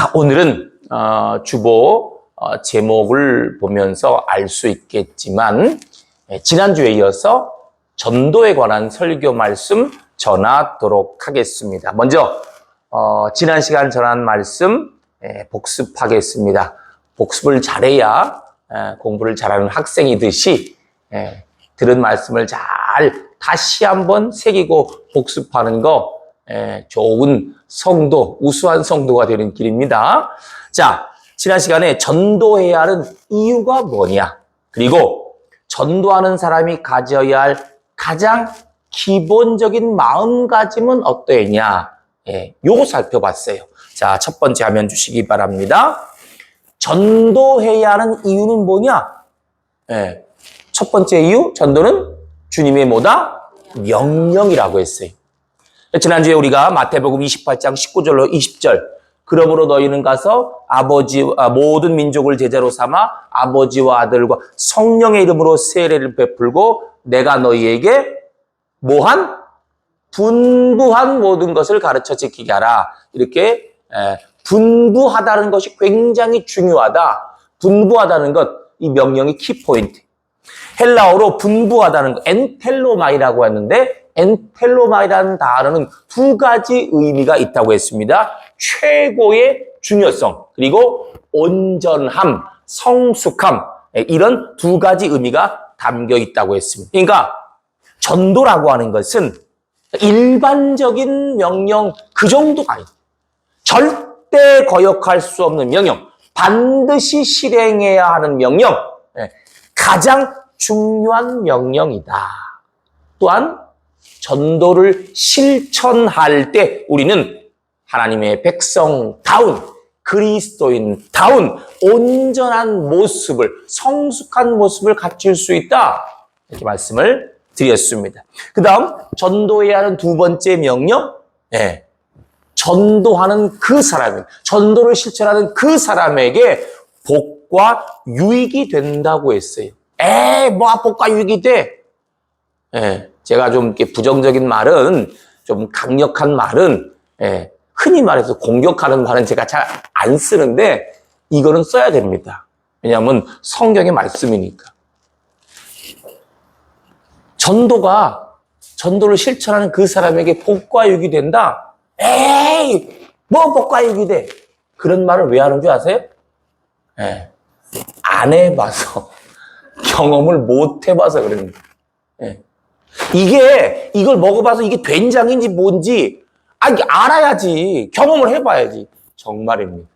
자, 오늘은 주보 제목을 보면서 알 수 있겠지만 지난주에 이어서 전도에 관한 설교 말씀 전하도록 하겠습니다. 먼저 지난 시간 전한 말씀 복습하겠습니다. 복습을 잘해야 공부를 잘하는 학생이듯이 들은 말씀을 잘 다시 한번 새기고 복습하는 거 좋은 성도, 우수한 성도가 되는 길입니다. 자, 지난 시간에 전도해야 하는 이유가 뭐냐? 그리고 전도하는 사람이 가져야 할 가장 기본적인 마음가짐은 어떠했냐? 요거 살펴봤어요. 자, 첫 번째 화면 주시기 바랍니다. 전도해야 하는 이유는 뭐냐? 첫 번째 이유, 전도는 주님의 뭐다? 명령이라고 했어요. 지난주에 우리가 마태복음 28장 19절로 20절, 그러므로 너희는 가서 모든 민족을 제자로 삼아 아버지와 아들과 성령의 이름으로 세례를 베풀고 내가 너희에게 분부한 모든 것을 가르쳐 지키게 하라. 이렇게 분부하다는 것이 굉장히 중요하다. 분부하다는 것, 이 명령의 키포인트. 헬라어로 분부하다는 것, 엔텔로마이라고 했는데 엔텔로마이라는 단어는 두 가지 의미가 있다고 했습니다. 최고의 중요성, 그리고 온전함, 성숙함, 이런 두 가지 의미가 담겨 있다고 했습니다. 그러니까 전도라고 하는 것은 일반적인 명령 그 정도가 아니다. 절대 거역할 수 없는 명령, 반드시 실행해야 하는 명령, 가장 중요한 명령이다. 또한 전도를 실천할 때 우리는 하나님의 백성다운, 그리스도인다운 온전한 모습을, 성숙한 모습을 갖출 수 있다. 이렇게 말씀을 드렸습니다. 그 다음 전도해야 하는 두 번째 명령, 전도하는 그 사람, 전도를 실천하는 그 사람에게 복과 유익이 된다고 했어요. 복과 유익이 돼? 제가 좀 이렇게 부정적인 말은, 좀 강력한 말은, 흔히 말해서 공격하는 말은 제가 잘 안 쓰는데, 이거는 써야 됩니다. 왜냐하면 성경의 말씀이니까. 전도를 실천하는 그 사람에게 복과 유익이 된다? 복과 유익이 돼? 그런 말을 왜 하는 줄 아세요? 안 해봐서, 경험을 못 해봐서 그럽니다. 이걸 먹어봐서 이게 된장인지 뭔지, 알아야지. 경험을 해봐야지. 정말입니다.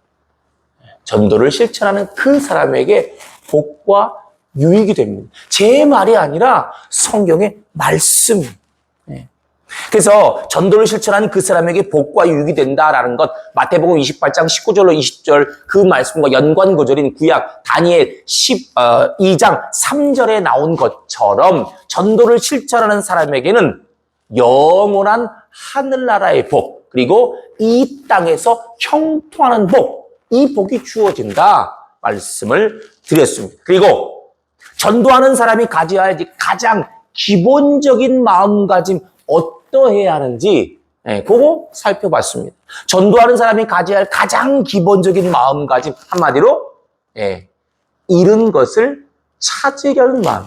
전도를 실천하는 그 사람에게 복과 유익이 됩니다. 제 말이 아니라 성경의 말씀입니다. 그래서 전도를 실천하는 그 사람에게 복과 유익이 된다라는 것, 마태복음 28장 19절로 20절 그 말씀과 연관구절인 구약 다니엘 12장 3절에 나온 것처럼 전도를 실천하는 사람에게는 영원한 하늘나라의 복, 그리고 이 땅에서 형통하는 복, 이 복이 주어진다 말씀을 드렸습니다. 그리고 전도하는 사람이 가져야 할 가장 기본적인 마음가짐 어떠해야 하는지 그거 살펴봤습니다. 전도하는 사람이 가져야 할 가장 기본적인 마음가짐, 한마디로 잃은 것을 찾으려는 마음.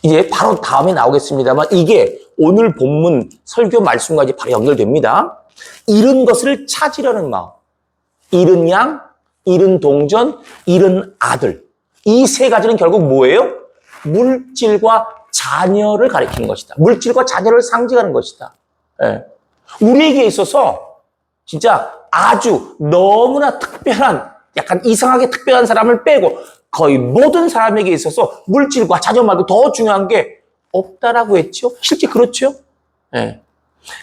이제 바로 다음에 나오겠습니다만 이게 오늘 본문 설교 말씀까지 바로 연결됩니다. 잃은 것을 찾으려는 마음. 잃은 양, 잃은 동전, 잃은 아들. 이 세 가지는 결국 뭐예요? 물질과 자녀를 가리키는 것이다. 물질과 자녀를 상징하는 것이다. 우리에게 있어서 진짜 아주 너무나 특별한, 약간 이상하게 특별한 사람을 빼고 거의 모든 사람에게 있어서 물질과 자녀 말고 더 중요한 게 없다라고 했죠. 실제 그렇죠.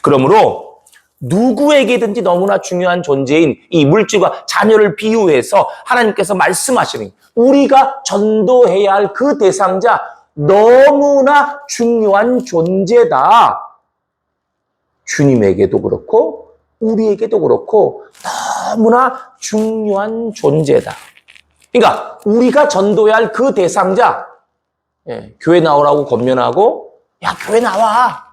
그러므로 누구에게든지 너무나 중요한 존재인 이 물질과 자녀를 비유해서 하나님께서 말씀하시는, 우리가 전도해야 할 그 대상자, 너무나 중요한 존재다. 주님에게도 그렇고 우리에게도 그렇고 너무나 중요한 존재다. 그러니까 우리가 전도해야 할 그 대상자, 교회 나오라고 권면하고 야 교회 나와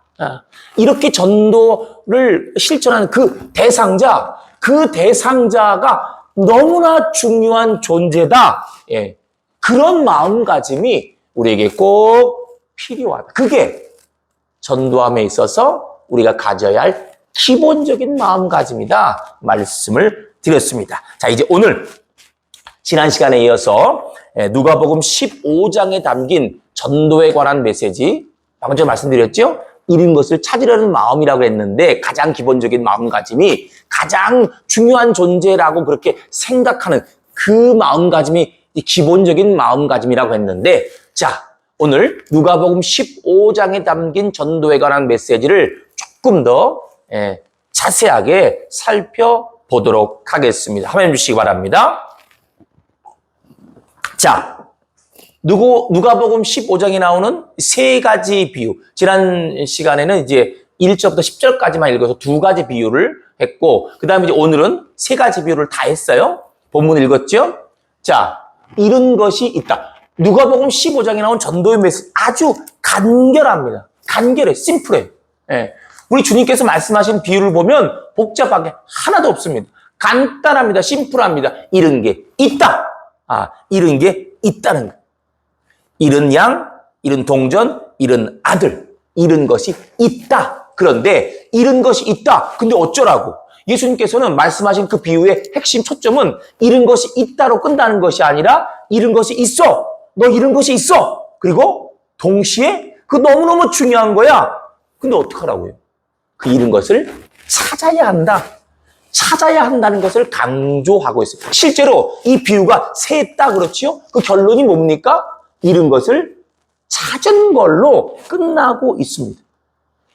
이렇게 전도를 실천하는 그 대상자, 그 대상자가 너무나 중요한 존재다. 예. 그런 마음가짐이 우리에게 꼭 필요하다. 그게 전도함에 있어서 우리가 가져야 할 기본적인 마음가짐이다. 말씀을 드렸습니다. 자, 이제 오늘 지난 시간에 이어서 누가복음 15장에 담긴 전도에 관한 메시지, 방금 전에 말씀드렸죠? 잃은 것을 찾으려는 마음이라고 했는데 가장 기본적인 마음가짐이 가장 중요한 존재라고 그렇게 생각하는 그 마음가짐이 기본적인 마음가짐이라고 했는데, 자, 오늘 누가복음 15장에 담긴 전도에 관한 메시지를 조금 더 자세하게 살펴보도록 하겠습니다. 화면 주시기 바랍니다. 자, 누가복음 15장에 나오는 세 가지 비유. 지난 시간에는 이제 1절부터 10절까지만 읽어서 두 가지 비유를 했고, 그 다음에 이제 오늘은 세 가지 비유를 다 했어요. 본문 읽었죠? 자, 이런 것이 있다. 누가복음 15장에 나온 전도의 메시지 아주 간결합니다. 간결해, 심플해. 예. 우리 주님께서 말씀하신 비유를 보면 복잡하게 하나도 없습니다. 간단합니다. 심플합니다. 이런 게 있다. 이런 게 있다는 거. 잃은 양, 잃은 동전, 잃은 아들, 잃은 것이 있다. 그런데 잃은 것이 있다. 근데 어쩌라고? 예수님께서는 말씀하신 그 비유의 핵심 초점은 잃은 것이 있다로 끝나는 것이 아니라 잃은 것이 있어. 너 잃은 것이 있어. 그리고 동시에 그 너무너무 중요한 거야. 근데 어떡하라고요? 그 잃은 것을 찾아야 한다. 찾아야 한다는 것을 강조하고 있어요. 실제로 이 비유가 셋다 그렇지요? 그 결론이 뭡니까? 잃은 것을 찾은 걸로 끝나고 있습니다.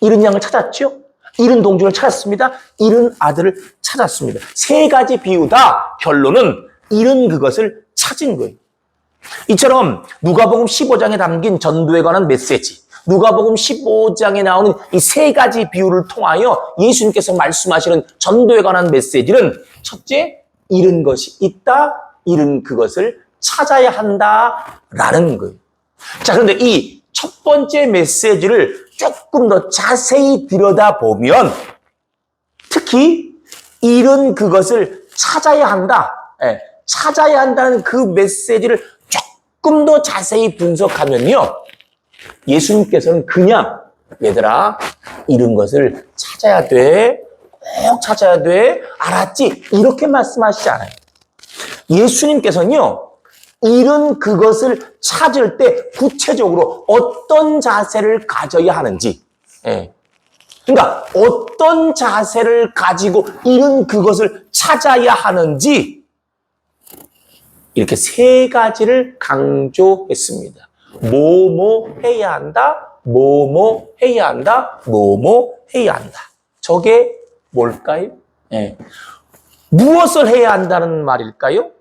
잃은 양을 찾았죠? 잃은 동전을 찾았습니다. 잃은 아들을 찾았습니다. 세 가지 비유다. 결론은 잃은 그것을 찾은 거예요. 이처럼 누가복음 15장에 담긴 전도에 관한 메시지, 누가복음 15장에 나오는 이 세 가지 비유를 통하여 예수님께서 말씀하시는 전도에 관한 메시지는 첫째, 잃은 것이 있다. 잃은 그것을 찾아야 한다라는 거예요. 자, 그런데 이 첫 번째 메시지를 조금 더 자세히 들여다보면 특히 잃은 그것을 찾아야 한다. 찾아야 한다는 그 메시지를 조금 더 자세히 분석하면요. 예수님께서는 그냥 얘들아 잃은 것을 찾아야 돼. 꼭 찾아야 돼. 알았지? 이렇게 말씀하시지 않아요. 예수님께서는요. 잃은 그것을 찾을 때 구체적으로 어떤 자세를 가져야 하는지, 그러니까 어떤 자세를 가지고 잃은 그것을 찾아야 하는지 이렇게 세 가지를 강조했습니다. 뭐뭐 해야 한다, 뭐뭐 해야 한다, 뭐뭐 해야 한다. 저게 뭘까요? 무엇을 해야 한다는 말일까요?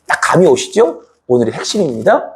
딱 감이 오시죠? 오늘의 핵심입니다.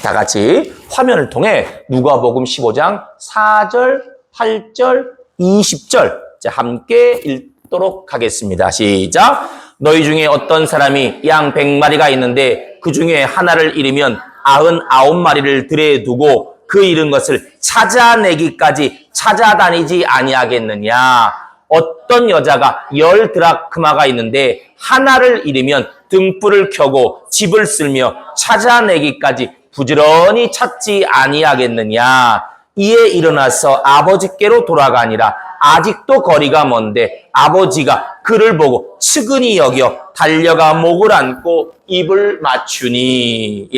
다 같이 화면을 통해 누가복음 15장 4절, 8절, 20절 함께 읽도록 하겠습니다. 시작! 너희 중에 어떤 사람이 양 100마리가 있는데 그 중에 하나를 잃으면 99마리를 들에 두고 그 잃은 것을 찾아내기까지 찾아다니지 아니하겠느냐? 어떤 여자가 10 드라크마가 있는데 하나를 잃으면 등불을 켜고 집을 쓸며 찾아내기까지 부지런히 찾지 아니하겠느냐? 이에 일어나서 아버지께로 돌아가니라. 아직도 거리가 먼데 아버지가 그를 보고 측은히 여겨 달려가 목을 안고 입을 맞추니.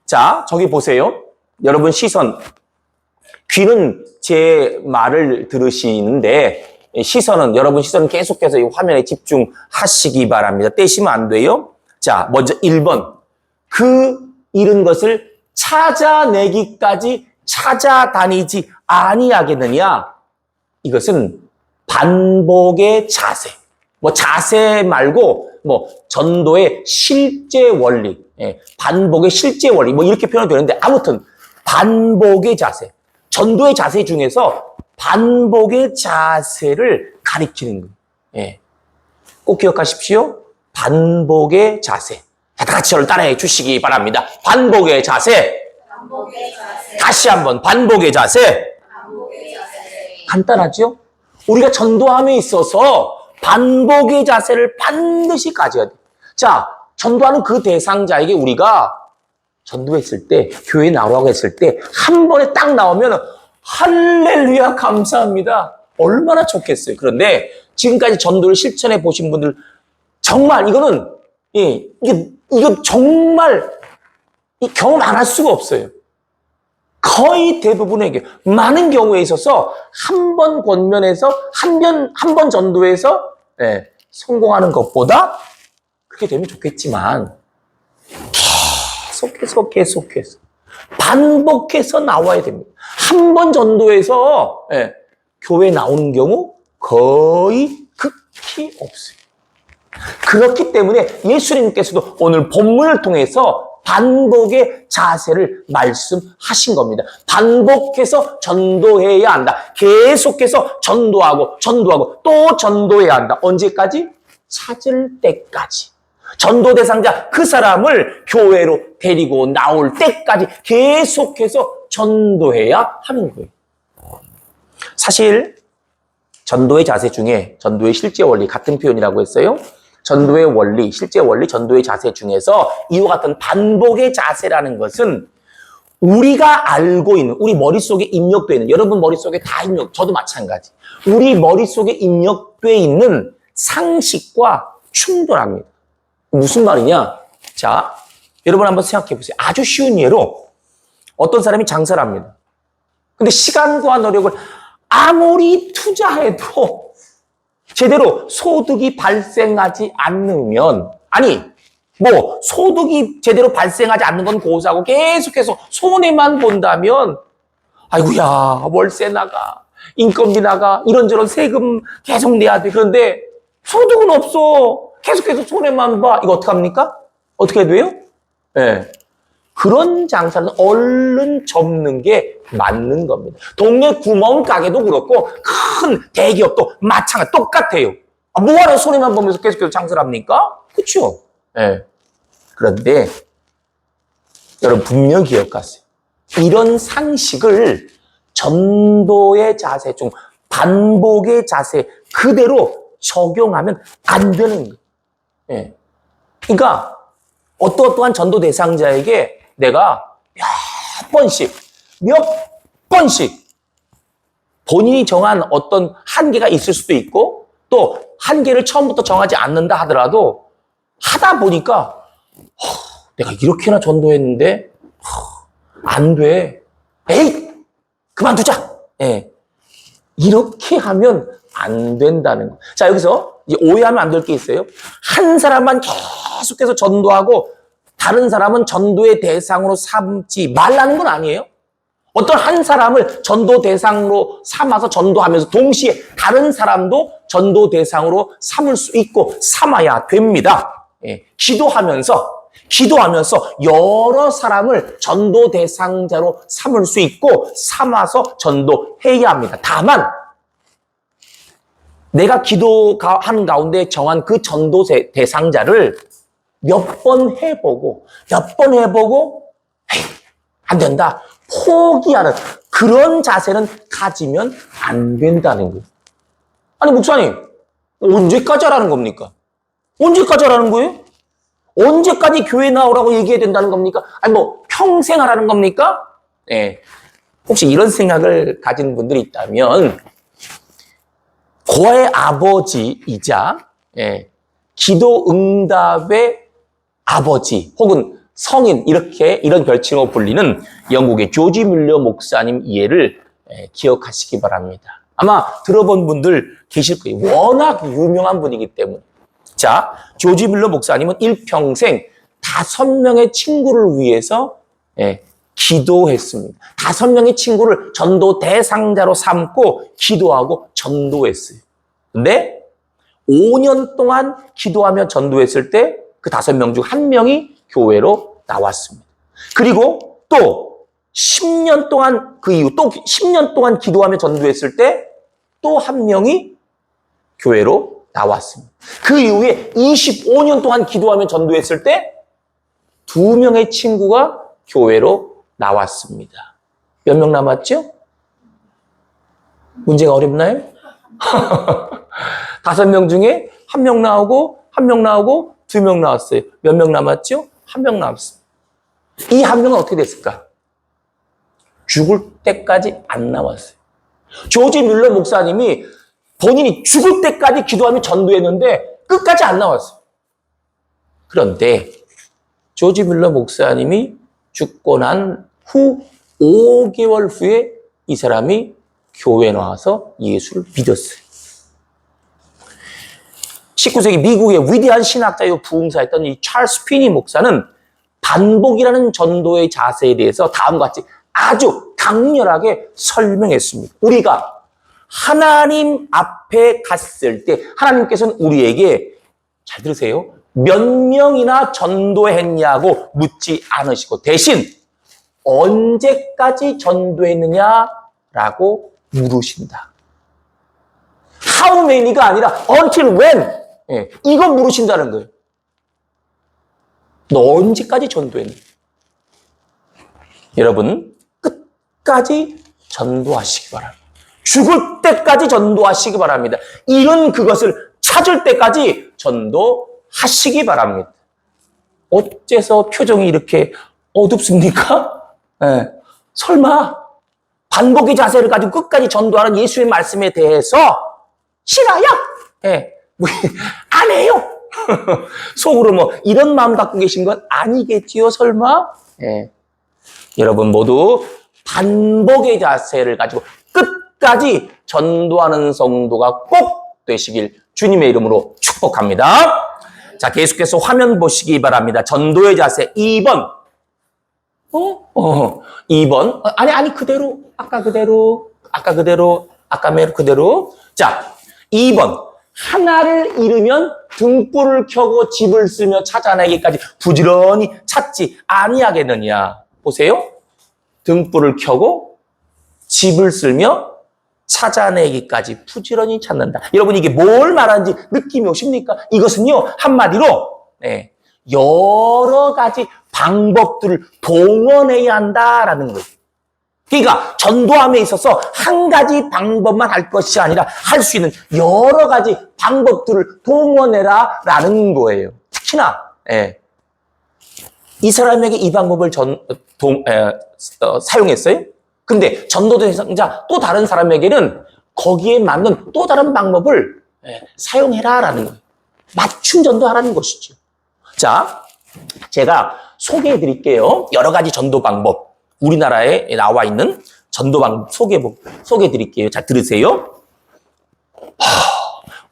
자, 저기 보세요. 여러분 시선. 귀는 제 말을 들으시는데 여러분 시선은 계속해서 이 화면에 집중하시기 바랍니다. 떼시면 안 돼요. 자, 먼저 1번. 그 잃은 것을 찾아내기까지 찾아다니지 아니하겠느냐? 이것은 반복의 자세. 자세 말고 전도의 실제 원리, 반복의 실제 원리 이렇게 표현이 되는데 아무튼 반복의 자세. 전도의 자세 중에서 반복의 자세를 가리키는 거예요. 꼭 기억하십시오. 반복의 자세. 다 같이 저를 따라해 주시기 바랍니다. 반복의 자세. 다시 한번 반복의 자세. 간단하죠? 우리가 전도함에 있어서 반복의 자세를 반드시 가져야 돼. 자, 전도하는 그 대상자에게 우리가 전도했을 때, 교회 나오라고 했을 때, 한 번에 딱 나오면, 할렐루야, 감사합니다. 얼마나 좋겠어요. 그런데 지금까지 전도를 실천해 보신 분들, 정말 이거는, 이거 정말 경험 안 할 수가 없어요. 거의 대부분에게, 많은 경우에 있어서 한 번 권면해서, 한 번 전도해서, 성공하는 것보다 그렇게 되면 좋겠지만, 계속해서 반복해서 나와야 됩니다. 한 번 전도해서 교회 나오는 경우 거의 극히 없어요. 그렇기 때문에 예수님께서도 오늘 본문을 통해서 반복의 자세를 말씀하신 겁니다. 반복해서 전도해야 한다. 계속해서 전도하고 또 전도해야 한다. 언제까지? 찾을 때까지. 전도 대상자 그 사람을 교회로 데리고 나올 때까지 계속해서 전도해야 하는 거예요. 사실 전도의 자세 중에 전도의 실제 원리 같은 표현이라고 했어요. 전도의 원리, 실제 원리, 전도의 자세 중에서 이와 같은 반복의 자세라는 것은 우리가 알고 있는, 우리 머릿속에 입력되어 있는, 여러분 머릿속에 다 저도 마찬가지. 우리 머릿속에 입력되어 있는 상식과 충돌합니다. 무슨 말이냐? 자, 여러분 한번 생각해 보세요. 아주 쉬운 예로 어떤 사람이 장사를 합니다. 근데 시간과 노력을 아무리 투자해도 제대로 소득이 발생하지 않으면, 소득이 제대로 발생하지 않는 건 고사하고 계속해서 손해만 본다면, 아이고야, 월세 나가, 인건비 나가, 이런저런 세금 계속 내야 돼. 그런데 소득은 없어. 계속해서 손해만 봐. 이거 어떡합니까? 어떻게 돼요? 그런 장사는 얼른 접는 게 맞는 겁니다. 동네 구멍가게도 그렇고 큰 대기업도 마찬가지 똑같아요. 뭐하러 손해만 보면서 계속해서 장사를 합니까? 그렇죠? 그런데 여러분 분명히 기억하세요. 이런 상식을 전도의 자세 중 반복의 자세 그대로 적용하면 안 되는 거예요. 그러니까 어떠한 전도 대상자에게 내가 몇 번씩 본인이 정한 어떤 한계가 있을 수도 있고 또 한계를 처음부터 정하지 않는다 하더라도 하다 보니까 내가 이렇게나 전도했는데 안 돼. 에이, 그만두자. 이렇게 하면 안 된다는 거. 자, 여기서 이제 오해하면 안 될 게 있어요. 한 사람만 계속해서 전도하고 다른 사람은 전도의 대상으로 삼지 말라는 건 아니에요. 어떤 한 사람을 전도 대상으로 삼아서 전도하면서 동시에 다른 사람도 전도 대상으로 삼을 수 있고 삼아야 됩니다. 기도하면서 여러 사람을 전도 대상자로 삼을 수 있고 삼아서 전도해야 합니다. 다만 내가 기도하는 가운데 정한 그 전도 대상자를 몇 번 해보고 에이, 안 된다. 포기하는 그런 자세는 가지면 안 된다는 거예요. 아니 목사님 언제까지 하라는 겁니까? 언제까지 하라는 거예요? 언제까지 교회 나오라고 얘기해야 된다는 겁니까? 평생 하라는 겁니까? 혹시 이런 생각을 가진 분들이 있다면 고아의 아버지이자 기도 응답의 아버지 혹은 성인 이런 별칭으로 불리는 영국의 조지 뮬러 목사님 이해를 기억하시기 바랍니다. 아마 들어본 분들 계실 거예요. 워낙 유명한 분이기 때문에. 자, 조지 뮬러 목사님은 일평생 5명의 친구를 위해서 기도했습니다. 5명의 친구를 전도 대상자로 삼고 기도하고 전도했어요. 근데 5년 동안 기도하며 전도했을 때 그 5명 중 1명이 교회로 나왔습니다. 그리고 또 10년 동안 그 이후 또 10년 동안 기도하며 전도했을 때 또 1명이 교회로 나왔습니다. 그 이후에 25년 동안 기도하며 전도했을 때 2명의 친구가 교회로 나왔습니다. 몇 명 남았죠? 문제가 어렵나요? 5명 중에 1명 나오고 1명 나오고 2명 나왔어요. 몇 명 남았죠? 1명 남았어요. 이 1명은 어떻게 됐을까? 죽을 때까지 안 나왔어요. 조지 뮬러 목사님이 본인이 죽을 때까지 기도하며 전도했는데 끝까지 안 나왔어요. 그런데 조지 뮬러 목사님이 죽고 난 후 5개월 후에 이 사람이 교회에 나와서 예수를 믿었어요. 19세기 미국의 위대한 신학자이고 부흥사였던 이 찰스 피니 목사는 반복이라는 전도의 자세에 대해서 다음과 같이 아주 강렬하게 설명했습니다. 우리가 하나님 앞에 갔을 때 하나님께서는 우리에게, 잘 들으세요, 몇 명이나 전도했냐고 묻지 않으시고 대신 언제까지 전도했느냐라고 물으신다. How many가 아니라 until when. 이거 물으신다는 거예요. 너 언제까지 전도했니? 여러분, 끝까지 전도하시기 바랍니다. 죽을 때까지 전도하시기 바랍니다. 이런 그것을 찾을 때까지 전도하시기 바랍니다. 어째서 표정이 이렇게 어둡습니까? 설마 반복의 자세를 가지고 끝까지 전도하는 예수의 말씀에 대해서 싫어요? 안 해요. 속으로 뭐 이런 마음 갖고 계신 건 아니겠지요, 설마? 여러분 모두 반복의 자세를 가지고 끝까지 전도하는 성도가 꼭 되시길 주님의 이름으로 축복합니다. 자, 계속해서 화면 보시기 바랍니다. 전도의 자세 2번. 2번. 아니, 그대로. 아까 그대로. 자, 2번. 하나를 잃으면 등불을 켜고 집을 쓰며 찾아내기까지 부지런히 찾지 아니하겠느냐. 보세요. 등불을 켜고 집을 쓸며 찾아내기까지 부지런히 찾는다. 여러분, 이게 뭘 말하는지 느낌이 오십니까? 이것은요, 한마디로 여러 가지 방법들을 동원해야 한다라는 거예요. 그러니까 전도함에 있어서 한 가지 방법만 할 것이 아니라 할 수 있는 여러 가지 방법들을 동원해라라는 거예요. 특히나 이 사람에게 이 방법을 사용했어요. 근데 전도 대상자 또 다른 사람에게는 거기에 맞는 또 다른 방법을 사용해라라는 거예요. 맞춤 전도하라는 것이죠. 자, 제가 소개해 드릴게요. 여러 가지 전도 방법. 우리나라에 나와 있는 전도 방법 소개해 드릴게요. 자, 들으세요.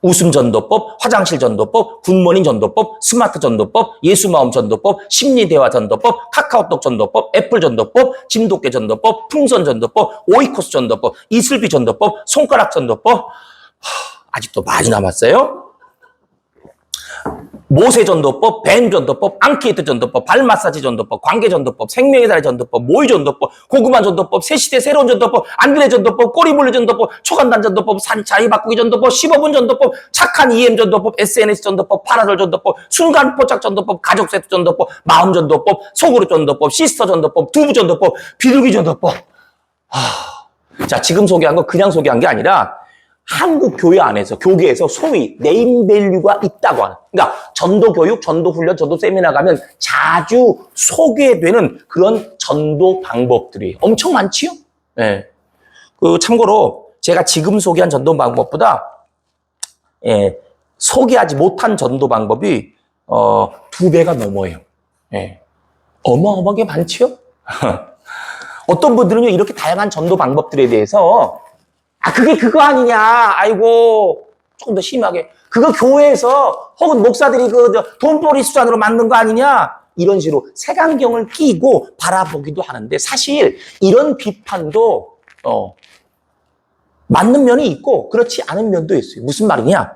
웃음 전도법, 화장실 전도법, 굿모닝 전도법, 스마트 전도법, 예수마음 전도법, 심리대화 전도법, 카카오톡 전도법, 애플 전도법, 진돗개 전도법, 풍선 전도법, 오이코스 전도법, 이슬비 전도법, 손가락 전도법. 아직도 많이 남았어요. 모세 전도법, 뱀 전도법, 앙키에트 전도법, 발 마사지 전도법, 관계 전도법, 생명의 달 전도법, 모의 전도법, 고구마 전도법, 새시대 새로운 전도법, 안드레 전도법, 꼬리물리 전도법, 초간단 전도법, 자리 바꾸기 전도법, 15분 전도법, 착한 EM 전도법, SNS 전도법, 파라솔 전도법, 순간 포착 전도법, 가족 세트 전도법, 마음 전도법, 속으로 전도법, 시스터 전도법, 두부 전도법, 비둘기 전도법. 자, 지금 소개한 거 그냥 소개한 게 아니라 한국 교회 안에서, 교계에서 소위 네임밸류가 있다고 하는. 그러니까 전도 교육, 전도 훈련, 전도 세미나 가면 자주 소개되는 그런 전도 방법들이 엄청 많지요? 참고로 제가 지금 소개한 전도 방법보다 소개하지 못한 전도 방법이 2배가 넘어요. 어마어마하게 많지요? 어떤 분들은요, 이렇게 다양한 전도 방법들에 대해서 그게 그거 아니냐. 아이고, 조금 더 심하게. 그거 교회에서 혹은 목사들이 돈벌이 수단으로 만든 거 아니냐. 이런 식으로 색안경을 끼고 바라보기도 하는데 사실 이런 비판도 맞는 면이 있고 그렇지 않은 면도 있어요. 무슨 말이냐.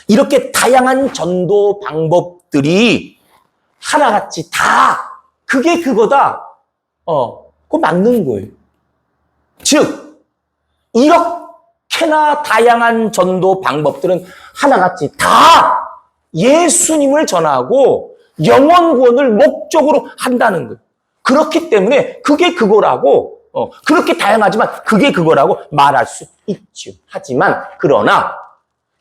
이렇게 다양한 전도 방법들이 하나같이 다 그게 그거다. 그거 맞는 거예요. 즉, 이렇게나 다양한 전도 방법들은 하나같이 다 예수님을 전하고 영원 구원을 목적으로 한다는 거예요. 그렇기 때문에 그게 그거라고, 그렇게 다양하지만 그게 그거라고 말할 수 있죠. 하지만, 그러나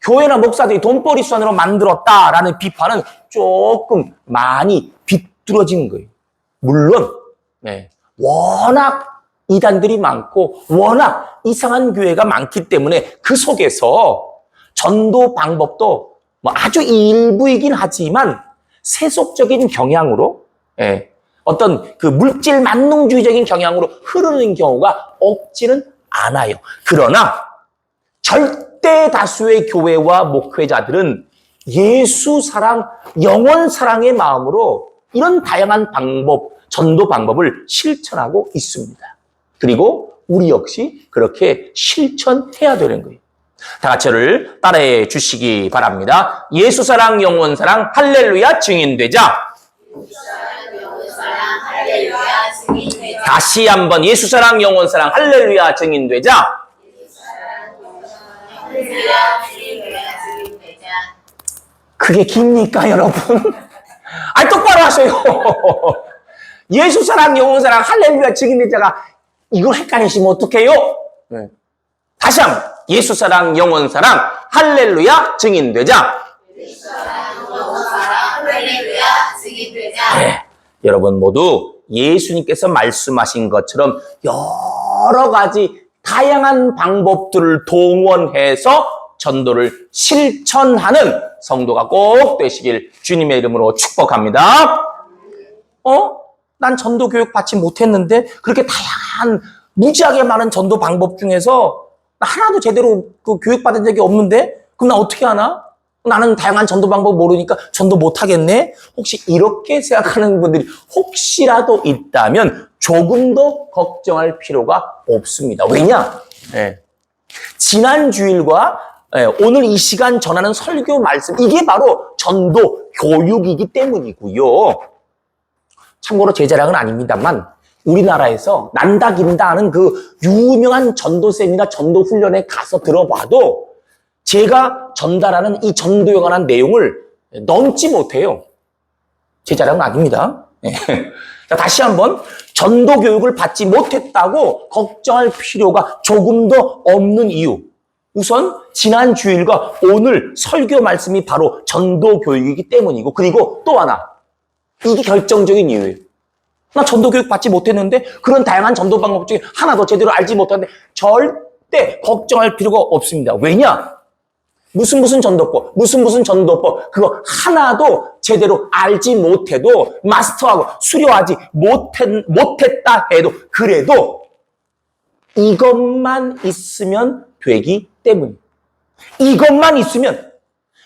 교회나 목사들이 돈벌이 수단으로 만들었다라는 비판은 조금 많이 비뚤어진 거예요. 물론 워낙 이단들이 많고 워낙 이상한 교회가 많기 때문에 그 속에서 전도 방법도 뭐 아주 일부이긴 하지만 세속적인 경향으로 어떤 그 물질 만능주의적인 경향으로 흐르는 경우가 없지는 않아요. 그러나 절대 다수의 교회와 목회자들은 예수 사랑, 영혼 사랑의 마음으로 이런 다양한 방법, 전도 방법을 실천하고 있습니다. 그리고 우리 역시 그렇게 실천해야 되는 거예요. 다 같이 저를 따라해 주시기 바랍니다. 예수 사랑, 영혼 사랑, 할렐루야 증인되자. 다시 한번 예수 사랑, 영혼 사랑, 할렐루야 증인되자. 그게 깁니까, 여러분? 아니, 똑바로 하세요. 예수 사랑, 영혼 사랑, 할렐루야 증인되자가 이걸 헷갈리시면 어떡해요? 다시 한번 예수 사랑, 영혼 사랑, 할렐루야 증인되자. 예수 사랑, 영혼 사랑, 할렐루야 증인되자. 여러분 모두 예수님께서 말씀하신 것처럼 여러 가지 다양한 방법들을 동원해서 전도를 실천하는 성도가 꼭 되시길 주님의 이름으로 축복합니다. 난 전도 교육 받지 못했는데 그렇게 다양한 무지하게 많은 전도 방법 중에서 하나도 제대로 그 교육 받은 적이 없는데 그럼 나 어떻게 하나? 나는 다양한 전도 방법 모르니까 전도 못하겠네? 혹시 이렇게 생각하는 분들이 혹시라도 있다면 조금 더 걱정할 필요가 없습니다. 왜냐? 지난 주일과 오늘 이 시간 전하는 설교 말씀, 이게 바로 전도 교육이기 때문이고요. 참고로 제 자랑은 아닙니다만 우리나라에서 난다긴다 하는 그 유명한 전도쌤이나 전도훈련에 가서 들어봐도 제가 전달하는 이 전도에 관한 내용을 넘지 못해요. 제 자랑은 아닙니다. 자, 다시 한번 전도 교육을 받지 못했다고 걱정할 필요가 조금 더 없는 이유. 우선 지난 주일과 오늘 설교 말씀이 바로 전도 교육이기 때문이고, 그리고 또 하나, 이게 결정적인 이유예요. 나 전도 교육 받지 못했는데 그런 다양한 전도 방법 중에 하나도 제대로 알지 못하는데 절대 걱정할 필요가 없습니다. 왜냐? 무슨 전도법, 무슨 전도법, 그거 하나도 제대로 알지 못해도 마스터하고 수료하지 못했다 해도 그래도 이것만 있으면 되기 때문이에요. 이것만 있으면,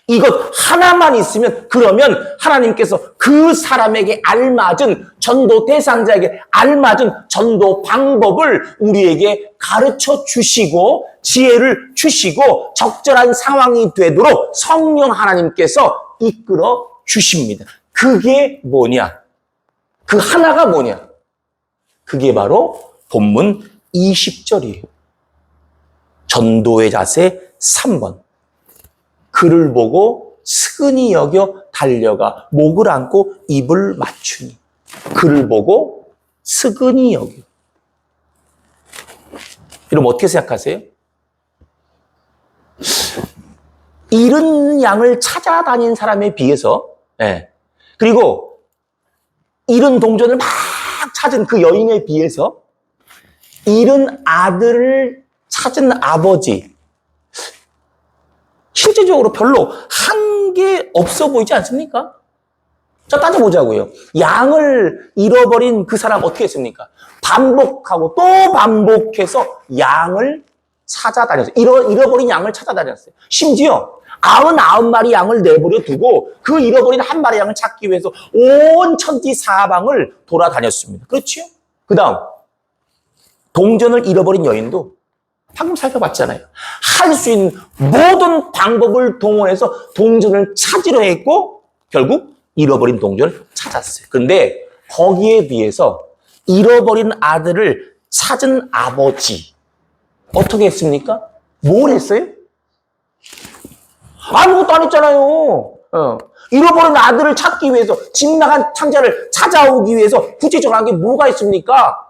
이것 하나만 있으면 그러면 하나님께서 그 사람에게 알맞은 전도 대상자에게 알맞은 전도 방법을 우리에게 가르쳐 주시고 지혜를 주시고 적절한 상황이 되도록 성령 하나님께서 이끌어 주십니다. 그게 뭐냐? 그 하나가 뭐냐? 그게 바로 본문 20절이에요. 전도의 자세 3번. 그를 보고 스근히 여겨 달려가 목을 안고 입을 맞추니. 그를 보고 스근히 여겨. 여러분 어떻게 생각하세요? 잃은 양을 찾아다닌 사람에 비해서, 그리고 잃은 동전을 막 찾은 그 여인에 비해서 잃은 아들을 찾은 아버지, 실제적으로 별로 한 게 없어 보이지 않습니까? 자, 따져보자고요. 양을 잃어버린 그 사람 어떻게 했습니까? 반복하고 또 반복해서 양을 찾아다녔어요. 잃어버린 양을 찾아다녔어요. 심지어 99마리 양을 내버려 두고 그 잃어버린 한 마리 양을 찾기 위해서 온 천지 사방을 돌아다녔습니다. 그렇죠? 그 다음 동전을 잃어버린 여인도 방금 살펴봤잖아요. 할 수 있는 모든 방법을 동원해서 동전을 찾으려 했고 결국 잃어버린 동전을 찾았어요. 그런데 거기에 비해서 잃어버린 아들을 찾은 아버지 어떻게 했습니까? 뭘 했어요? 아무것도 안 했잖아요. 잃어버린 아들을 찾기 위해서 집 나간 창자를 찾아오기 위해서 구체적으로 한 게 뭐가 있습니까?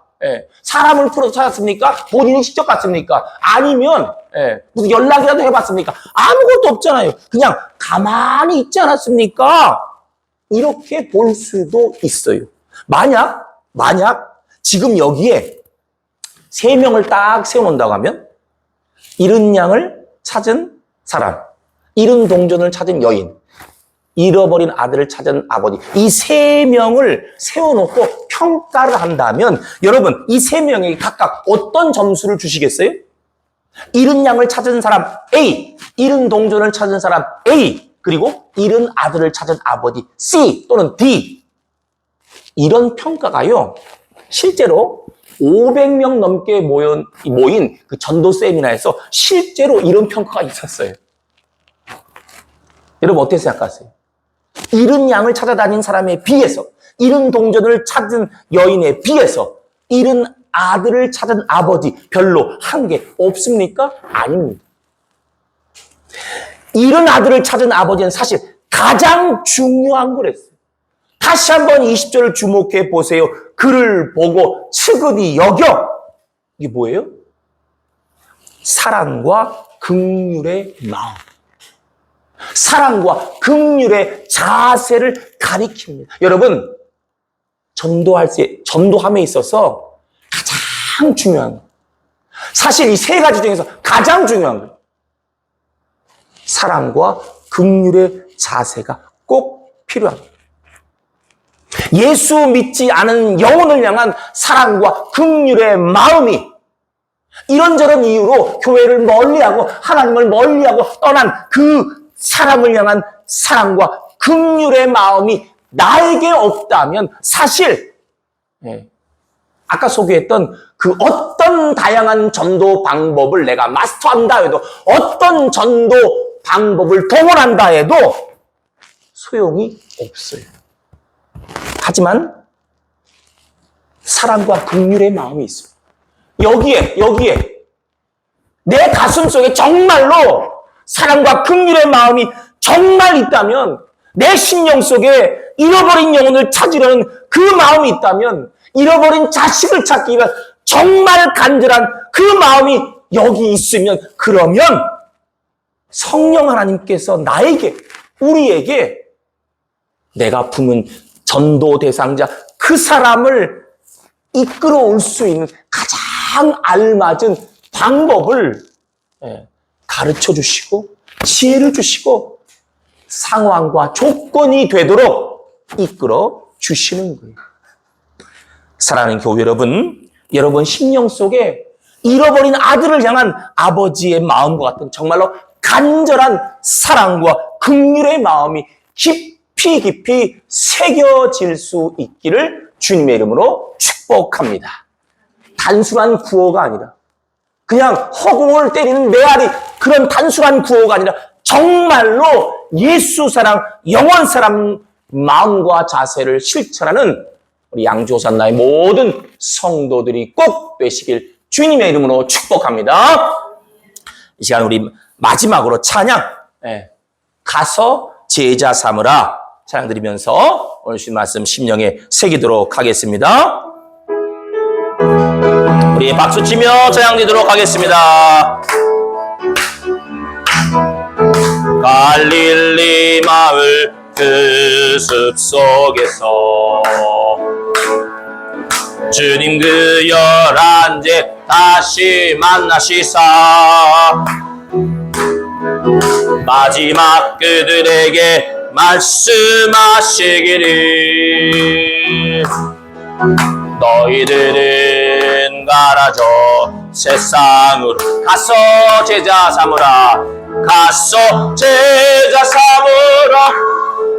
사람을 풀어서 찾았습니까? 본인이 직접 갔습니까? 아니면 무슨 연락이라도 해봤습니까? 아무것도 없잖아요. 그냥 가만히 있지 않았습니까? 이렇게 볼 수도 있어요. 만약 지금 여기에 3명을 딱 세워놓는다고 하면 잃은 양을 찾은 사람, 잃은 동전을 찾은 여인, 잃어버린 아들을 찾은 아버지, 이 3명을 세워놓고 평가를 한다면 여러분 이 3명에게 각각 어떤 점수를 주시겠어요? 잃은 양을 찾은 사람 A, 잃은 동전을 찾은 사람 A, 그리고 잃은 아들을 찾은 아버지 C 또는 D. 이런 평가가요 실제로 500명 넘게 모인 그 전도 세미나에서 실제로 이런 평가가 있었어요. 여러분 어떻게 생각하세요? 잃은 양을 찾아다닌 사람에 비해서, 잃은 동전을 찾은 여인에 비해서 잃은 아들을 찾은 아버지 별로 한 게 없습니까? 아닙니다. 잃은 아들을 찾은 아버지는 사실 가장 중요한 거랬어요. 다시 한번 20절을 주목해 보세요. 그를 보고 측은히 여겨. 이게 뭐예요? 사랑과 긍휼의 마음. 사랑과 긍휼의 자세를 가리킵니다. 여러분, 전도함에 있어서 가장 중요한 거. 사실 이 3가지 중에서 가장 중요한 거예요. 사랑과 긍휼의 자세가 꼭 필요한 거예요. 예수 믿지 않은 영혼을 향한 사랑과 긍휼의 마음이 이런저런 이유로 교회를 멀리하고 하나님을 멀리하고 떠난 그 사람을 향한 사랑과 긍휼의 마음이 나에게 없다면 사실 아까 소개했던 그 어떤 다양한 전도 방법을 내가 마스터한다 해도 어떤 전도 방법을 동원한다 해도 소용이 없어요. 하지만 사랑과 긍휼의 마음이 있어요. 여기에 내 가슴 속에 정말로 사랑과 긍휼의 마음이 정말 있다면, 내 심령 속에 잃어버린 영혼을 찾으려는 그 마음이 있다면, 잃어버린 자식을 찾기 위한 정말 간절한 그 마음이 여기 있으면, 그러면 성령 하나님께서 나에게, 우리에게 내가 품은 전도 대상자 그 사람을 이끌어올 수 있는 가장 알맞은 방법을 가르쳐 주시고 지혜를 주시고 상황과 조건이 되도록 이끌어 주시는 거예요. 사랑하는 교회 여러분, 여러분 심령 속에 잃어버린 아들을 향한 아버지의 마음과 같은 정말로 간절한 사랑과 긍휼의 마음이 깊이 새겨질 수 있기를 주님의 이름으로 축복합니다. 단순한 구호가 아니라 그냥 허공을 때리는 메아리, 그런 단순한 구호가 아니라 정말로 예수 사랑, 영원 사랑 마음과 자세를 실천하는 우리 양조산나의 모든 성도들이 꼭 되시길 주님의 이름으로 축복합니다. 이 시간 우리 마지막으로 찬양, 가서 제자 삼으라 찬양 드리면서 오늘 주신 말씀 심령에 새기도록 하겠습니다. 우리 박수치며 찬양 드리도록 하겠습니다. 갈릴리 마을 그 숲속에서 주님 그 11제 다시 만나시사 마지막 그들에게 말씀하시기를 너희들은 가라 저 세상으로 가서 제자 삼으라 가서 제자 삼으라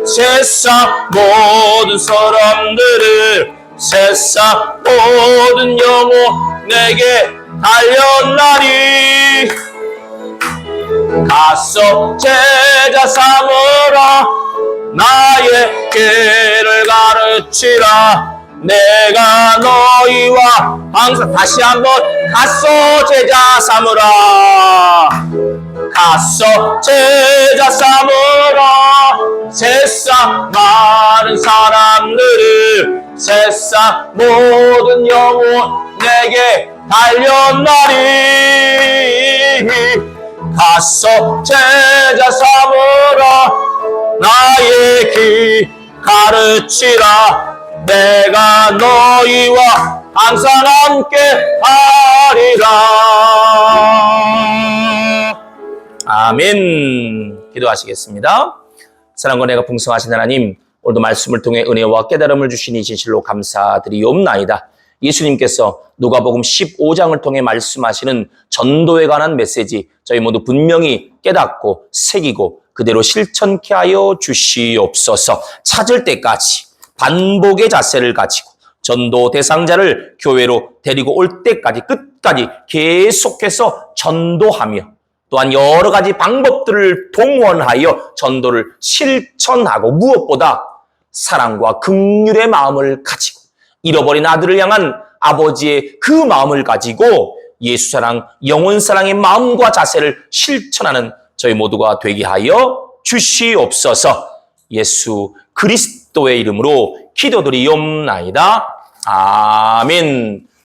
세상 모든 사람들을 세상 모든 영혼 내게 달렸나니 가서 제자 삼으라 나의 길을 가르치라 내가 너희와 항상 다시 한번 가서 제자 삼으라 가서 제자 삼으라 세상 많은 사람들을 세상 모든 영혼 내게 달렸나니 가서 제자 삼으라. 나의 길 가르치라. 내가 너희와 항상 함께 하리라. 아멘. 기도하시겠습니다. 사랑과 은혜가 풍성하신 하나님, 오늘도 말씀을 통해 은혜와 깨달음을 주시니 진실로 감사드리옵나이다. 예수님께서 누가복음 15장을 통해 말씀하시는 전도에 관한 메시지 저희 모두 분명히 깨닫고 새기고 그대로 실천케 하여 주시옵소서. 찾을 때까지 반복의 자세를 가지고 전도 대상자를 교회로 데리고 올 때까지 끝까지 계속해서 전도하며 또한 여러 가지 방법들을 동원하여 전도를 실천하고 무엇보다 사랑과 긍휼의 마음을 가지고 잃어버린 아들을 향한 아버지의 그 마음을 가지고 예수 사랑, 영혼 사랑의 마음과 자세를 실천하는 저희 모두가 되게 하여 주시옵소서. 예수 그리스도의 이름으로 기도드리옵나이다. 아멘.